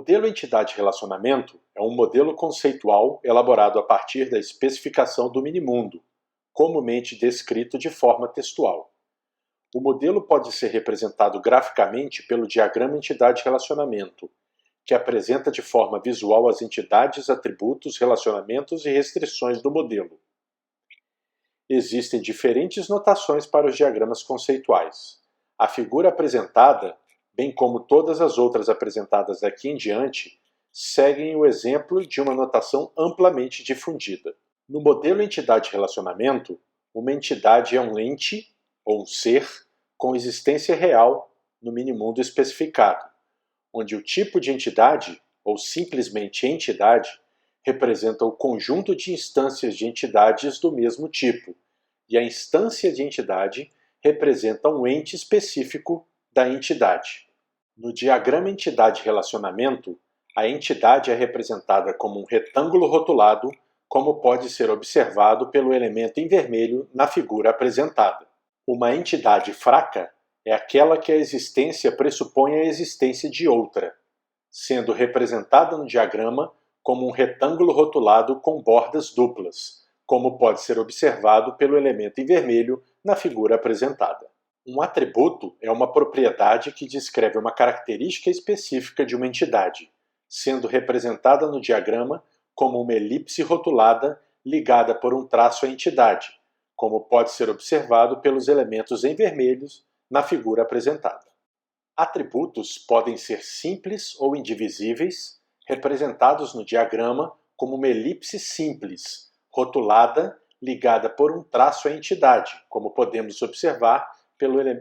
modelo entidade-relacionamento é um modelo conceitual elaborado a partir da especificação do minimundo, comumente descrito de forma textual. O modelo pode ser representado graficamente pelo diagrama entidade-relacionamento, que apresenta de forma visual as entidades, atributos, relacionamentos e restrições do modelo. Existem diferentes notações para os diagramas conceituais. A figura apresentada, bem como todas as outras apresentadas daqui em diante, seguem o exemplo de uma notação amplamente difundida. No modelo entidade-relacionamento, uma entidade é um ente, ou um ser, com existência real no minimundo especificado, onde o tipo de entidade, ou simplesmente entidade, representa o conjunto de instâncias de entidades do mesmo tipo, e a instância de entidade representa um ente específico da entidade. No diagrama entidade-relacionamento, a entidade é representada como um retângulo rotulado, como pode ser observado pelo elemento em vermelho na figura apresentada. Uma entidade fraca é aquela que a existência pressupõe a existência de outra, sendo representada no diagrama como um retângulo rotulado com bordas duplas, como pode ser observado pelo elemento em vermelho na figura apresentada. Um atributo é uma propriedade que descreve uma característica específica de uma entidade, sendo representada no diagrama como uma elipse rotulada ligada por um traço à entidade, como pode ser observado pelos elementos em vermelhos na figura apresentada. Atributos podem ser simples ou indivisíveis, representados no diagrama como uma elipse simples, rotulada, ligada por um traço à entidade, como podemos observar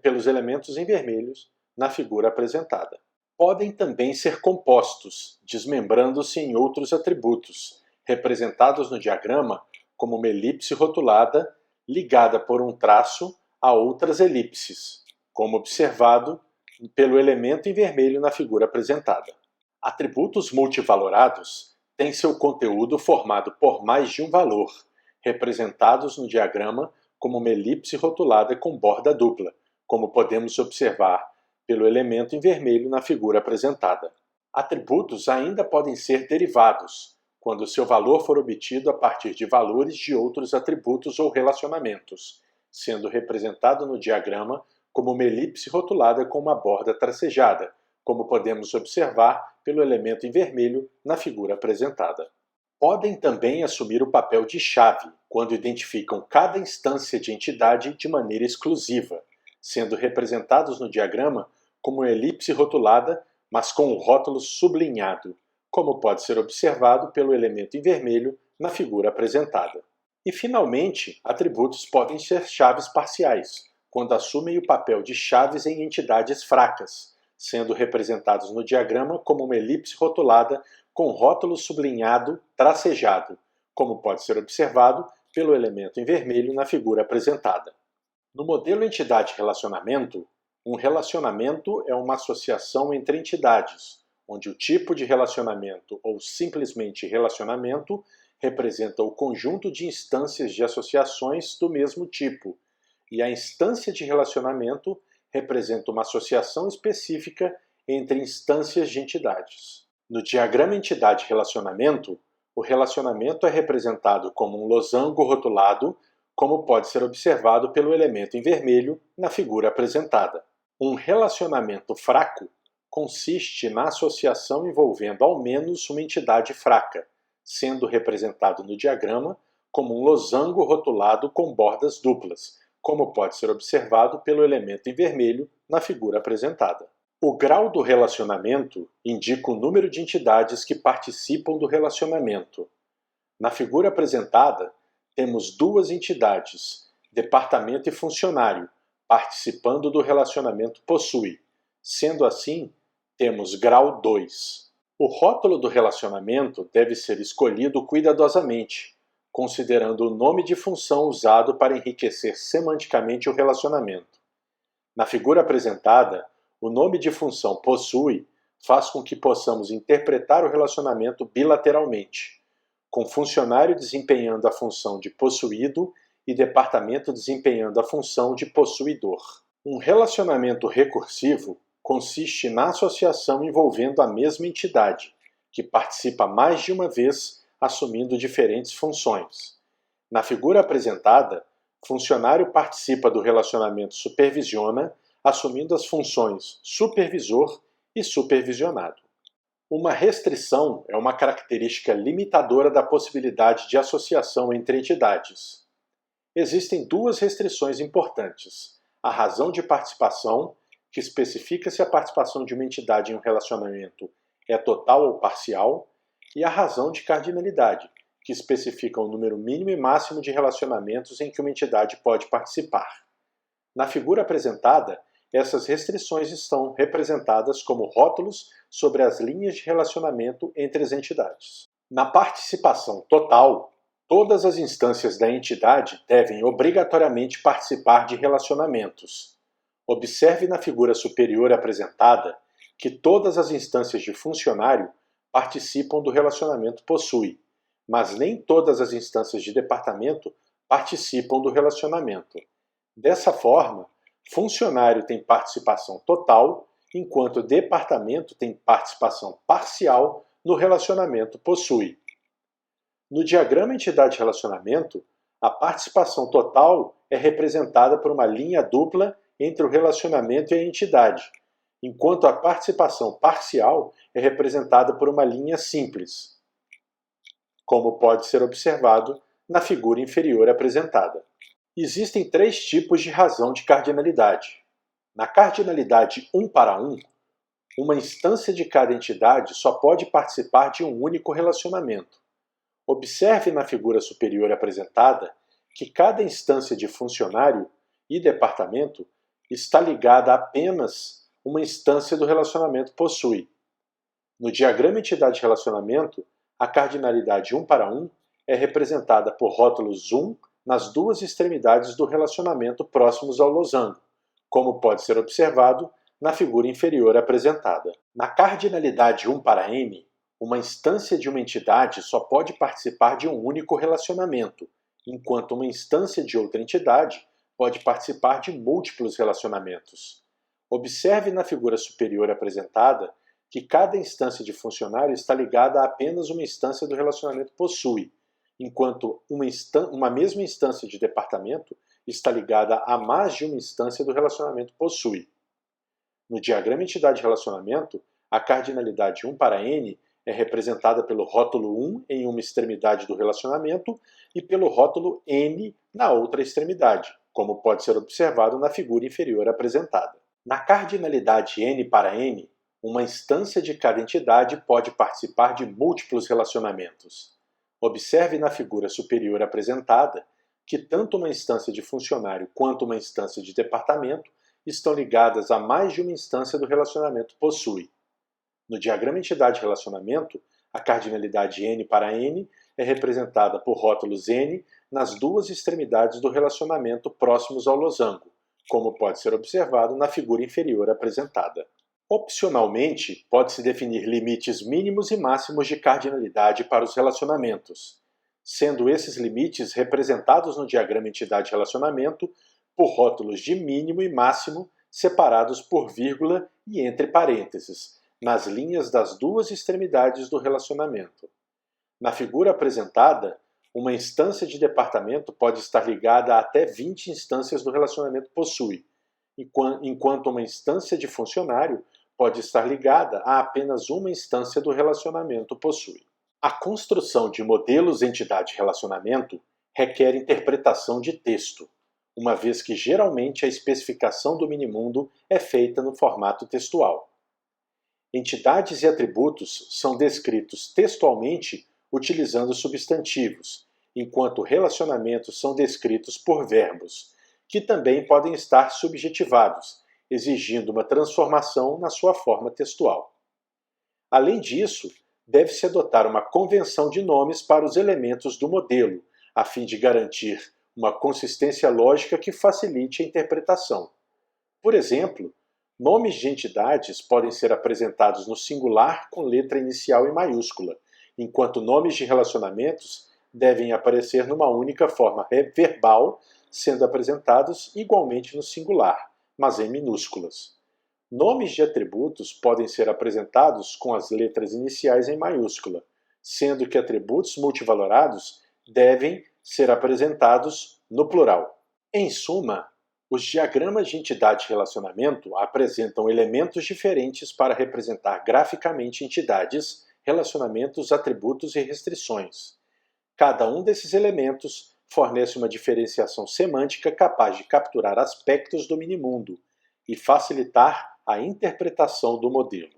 pelos elementos em vermelhos na figura apresentada. Podem também ser compostos, desmembrando-se em outros atributos, representados no diagrama como uma elipse rotulada, ligada por um traço a outras elipses, como observado pelo elemento em vermelho na figura apresentada. Atributos multivalorados têm seu conteúdo formado por mais de um valor, representados no diagrama como uma elipse rotulada com borda dupla, como podemos observar pelo elemento em vermelho na figura apresentada. Atributos ainda podem ser derivados, quando seu valor for obtido a partir de valores de outros atributos ou relacionamentos, sendo representado no diagrama como uma elipse rotulada com uma borda tracejada, como podemos observar pelo elemento em vermelho na figura apresentada. Podem também assumir o papel de chave, quando identificam cada instância de entidade de maneira exclusiva, sendo representados no diagrama como uma elipse rotulada, mas com um rótulo sublinhado, como pode ser observado pelo elemento em vermelho na figura apresentada. E, finalmente, atributos podem ser chaves parciais, quando assumem o papel de chaves em entidades fracas, sendo representados no diagrama como uma elipse rotulada com rótulo sublinhado tracejado, como pode ser observado pelo elemento em vermelho na figura apresentada. No modelo entidade-relacionamento, um relacionamento é uma associação entre entidades, onde o tipo de relacionamento ou simplesmente relacionamento representa o conjunto de instâncias de associações do mesmo tipo, e a instância de relacionamento representa uma associação específica entre instâncias de entidades. No diagrama entidade-relacionamento, o relacionamento é representado como um losango rotulado, como pode ser observado pelo elemento em vermelho na figura apresentada. Um relacionamento fraco consiste na associação envolvendo ao menos uma entidade fraca, sendo representado no diagrama como um losango rotulado com bordas duplas, como pode ser observado pelo elemento em vermelho na figura apresentada. O grau do relacionamento indica o número de entidades que participam do relacionamento. Na figura apresentada, temos duas entidades, departamento e funcionário, participando do relacionamento possui. Sendo assim, temos grau 2. O rótulo do relacionamento deve ser escolhido cuidadosamente, considerando o nome de função usado para enriquecer semanticamente o relacionamento. Na figura apresentada, o nome de função possui faz com que possamos interpretar o relacionamento bilateralmente, com funcionário desempenhando a função de possuído e departamento desempenhando a função de possuidor. Um relacionamento recursivo consiste na associação envolvendo a mesma entidade, que participa mais de uma vez, assumindo diferentes funções. Na figura apresentada, funcionário participa do relacionamento supervisiona, assumindo as funções supervisor e supervisionado. Uma restrição é uma característica limitadora da possibilidade de associação entre entidades. Existem duas restrições importantes: a razão de participação, que especifica se a participação de uma entidade em um relacionamento é total ou parcial, e a razão de cardinalidade, que especifica o número mínimo e máximo de relacionamentos em que uma entidade pode participar. Na figura apresentada, essas restrições estão representadas como rótulos sobre as linhas de relacionamento entre as entidades. Na participação total, todas as instâncias da entidade devem obrigatoriamente participar de relacionamentos. Observe na figura superior apresentada que todas as instâncias de funcionário participam do relacionamento possui, mas nem todas as instâncias de departamento participam do relacionamento. Dessa forma, funcionário tem participação total, enquanto departamento tem participação parcial no relacionamento possui. No diagrama entidade-relacionamento, a participação total é representada por uma linha dupla entre o relacionamento e a entidade, enquanto a participação parcial é representada por uma linha simples, como pode ser observado na figura inferior apresentada. Existem três tipos de razão de cardinalidade. Na cardinalidade 1 para 1, uma instância de cada entidade só pode participar de um único relacionamento. Observe na figura superior apresentada que cada instância de funcionário e departamento está ligada a apenas uma instância do relacionamento possui. No diagrama entidade-relacionamento, a cardinalidade 1 para 1 é representada por rótulos 1 nas duas extremidades do relacionamento próximos ao losango, como pode ser observado na figura inferior apresentada. Na cardinalidade 1 para n, uma instância de uma entidade só pode participar de um único relacionamento, enquanto uma instância de outra entidade pode participar de múltiplos relacionamentos. Observe na figura superior apresentada que cada instância de funcionário está ligada a apenas uma instância do relacionamento possui, enquanto uma mesma instância de departamento está ligada a mais de uma instância do relacionamento possui. No diagrama entidade-relacionamento, a cardinalidade 1 para n é representada pelo rótulo 1 em uma extremidade do relacionamento e pelo rótulo n na outra extremidade, como pode ser observado na figura inferior apresentada. Na cardinalidade n para n, uma instância de cada entidade pode participar de múltiplos relacionamentos. Observe na figura superior apresentada que tanto uma instância de funcionário quanto uma instância de departamento estão ligadas a mais de uma instância do relacionamento possui. No diagrama entidade-relacionamento, a cardinalidade n para n é representada por rótulos n nas duas extremidades do relacionamento próximos ao losango, como pode ser observado na figura inferior apresentada. Opcionalmente, pode-se definir limites mínimos e máximos de cardinalidade para os relacionamentos, sendo esses limites representados no diagrama entidade-relacionamento por rótulos de mínimo e máximo separados por vírgula e entre parênteses, nas linhas das duas extremidades do relacionamento. Na figura apresentada, uma instância de departamento pode estar ligada a até 20 instâncias do relacionamento possui, enquanto uma instância de funcionário pode estar ligada a apenas uma instância do relacionamento possui. A construção de modelos entidade-relacionamento requer interpretação de texto, uma vez que geralmente a especificação do minimundo é feita no formato textual. Entidades e atributos são descritos textualmente utilizando substantivos, enquanto relacionamentos são descritos por verbos, que também podem estar subjetivados, exigindo uma transformação na sua forma textual. Além disso, deve-se adotar uma convenção de nomes para os elementos do modelo, a fim de garantir uma consistência lógica que facilite a interpretação. Por exemplo, nomes de entidades podem ser apresentados no singular com letra inicial em maiúscula, enquanto nomes de relacionamentos devem aparecer numa única forma verbal, sendo apresentados igualmente no singular, mas em minúsculas. Nomes de atributos podem ser apresentados com as letras iniciais em maiúscula, sendo que atributos multivalorados devem ser apresentados no plural. Em suma, os diagramas de entidade-relacionamento apresentam elementos diferentes para representar graficamente entidades, relacionamentos, atributos e restrições. Cada um desses elementos fornece uma diferenciação semântica capaz de capturar aspectos do minimundo e facilitar a interpretação do modelo.